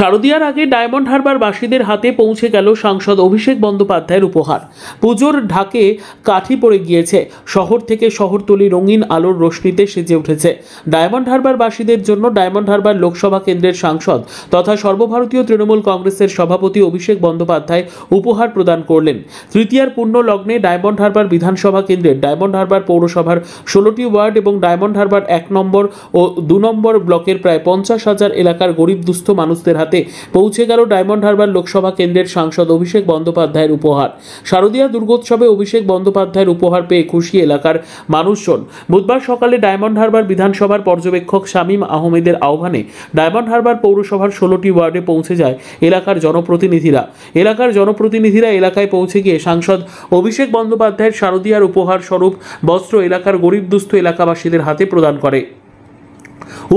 শারদীয়ার আগে ডায়মন্ড হারবার বাসীদের হাতে পৌঁছে গেল সাংসদ অভিষেক বন্দ্যোপাধ্যায়ের উপহার। পুজোর ঢাকে কাঠি পড়ে গিয়েছে, শহর থেকে শহরতলি রঙিন আলোর রোশনিতে সেজে উঠেছে। ডায়মন্ড হারবার বাসীদের জন্য ডায়মন্ড হারবার লোকসভা কেন্দ্রের সাংসদ তথা সর্বভারতীয় তৃণমূল কংগ্রেসের সভাপতি অভিষেক বন্দ্যোপাধ্যায় উপহার প্রদান করলেন। তৃতীয়ার পূর্ণ লগ্নে ডায়মন্ড হারবার বিধানসভা কেন্দ্রের ডায়মন্ড হারবার পৌরসভার 16টি ওয়ার্ড এবং ডায়মন্ড হারবার 1 নম্বর ও 2 নম্বর ব্লকের প্রায় 50,000 এলাকার গরিব দুস্থ মানুষদের হাতে পৌঁছে গেল ডায়মন্ড হারবার লোকসভা কেন্দ্রের সাংসদ অভিষেক বন্দ্যোপাধ্যায়ের উপহার। শারদীয়া দুর্গোৎসবে অভিষেক বন্দ্যোপাধ্যায়ের উপহার পেয়ে খুশি এলাকার মানুষজন। বুধবার সকালে ডায়মন্ড হারবার বিধানসভার পর্যবেক্ষক শামীম আহমেদের আহ্বানে ডায়মন্ড হারবার পৌরসভার 16টি ওয়ার্ডে পৌঁছে যায় এলাকার জনপ্রতিনিধিরা এলাকায় পৌঁছে গিয়ে সাংসদ অভিষেক বন্দ্যোপাধ্যায়ের শারদীয়ার উপহার স্বরূপ বস্ত্র এলাকার গরিব দুস্থ এলাকাবাসীদের হাতে প্রদান করে।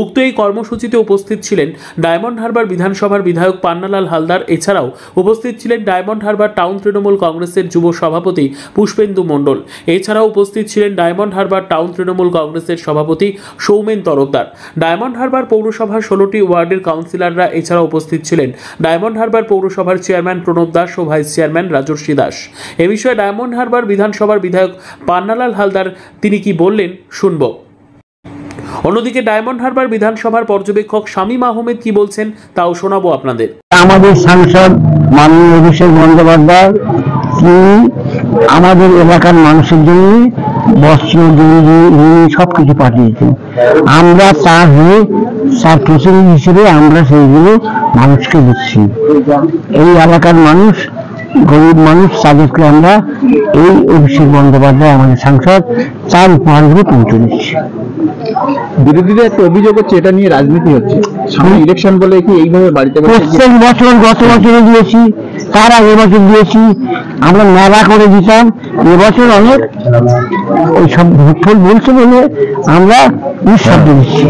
উক্ত এই কর্মসূচিতে উপস্থিত ছিলেন ডায়মন্ড হারবার বিধানসভার বিধায়ক পান্নালাল হালদার। এছাড়াও উপস্থিত ছিলেন ডায়মন্ড হারবার টাউন তৃণমূল কংগ্রেসের যুব সভাপতি পুষ্পেন্দু মণ্ডল। এছাড়াও উপস্থিত ছিলেন ডায়মন্ড হারবার টাউন তৃণমূল কংগ্রেসের সভাপতি সৌমেন তরফদার। ডায়মন্ড হারবার পৌরসভার 16টি ওয়ার্ডের কাউন্সিলররা এছাড়াও উপস্থিত ছিলেন ডায়মন্ড হারবার পৌরসভার চেয়ারম্যান প্রণব দাস ও ভাইস চেয়ারম্যান রাজর্ষি দাস। এ বিষয়ে ডায়মন্ড হারবার বিধানসভার বিধায়ক পান্নালাল হালদার তিনি কি বললেন শুনব। অন্যদিকে ডায়মন্ড হারবার বিধানসভার পর্যবেক্ষক শামীম আহমেদ কি বলছেন তাও শোনাবো আপনাদের। আমাদের সাংসদ মাননীয় অভিষেক বন্দ্যোপাধ্যায় তিনি আমাদের এলাকার মানুষের জন্য বস্ত্র সবকিছু পাঠিয়েছেন। আমরা তার হয়ে তার প্রতিনিধি হিসেবে আমরা সেইগুলো মানুষকে দিচ্ছি। এই এলাকার মানুষ গরিব মানুষ তাদেরকে আমরা এই অভিষেক বন্দ্যোপাধ্যায় আমাদের সাংসদ তার উপহারগুলো পৌঁছে দিচ্ছি। বিরোধীদের একটা অভিযোগ হচ্ছে এটা নিয়ে রাজনীতি হচ্ছে, সামনে ইলেকশন বলে কি এইভাবে বাড়িতে প্রত্যেক বছর গত বছরে দিয়েছি, তার আগের বছর দিয়েছি, আমরা মেলা করে দিতাম। এবছর অনেক ওই সব ভোট বলছে বলে আমরা নিঃশব্দ দিচ্ছি।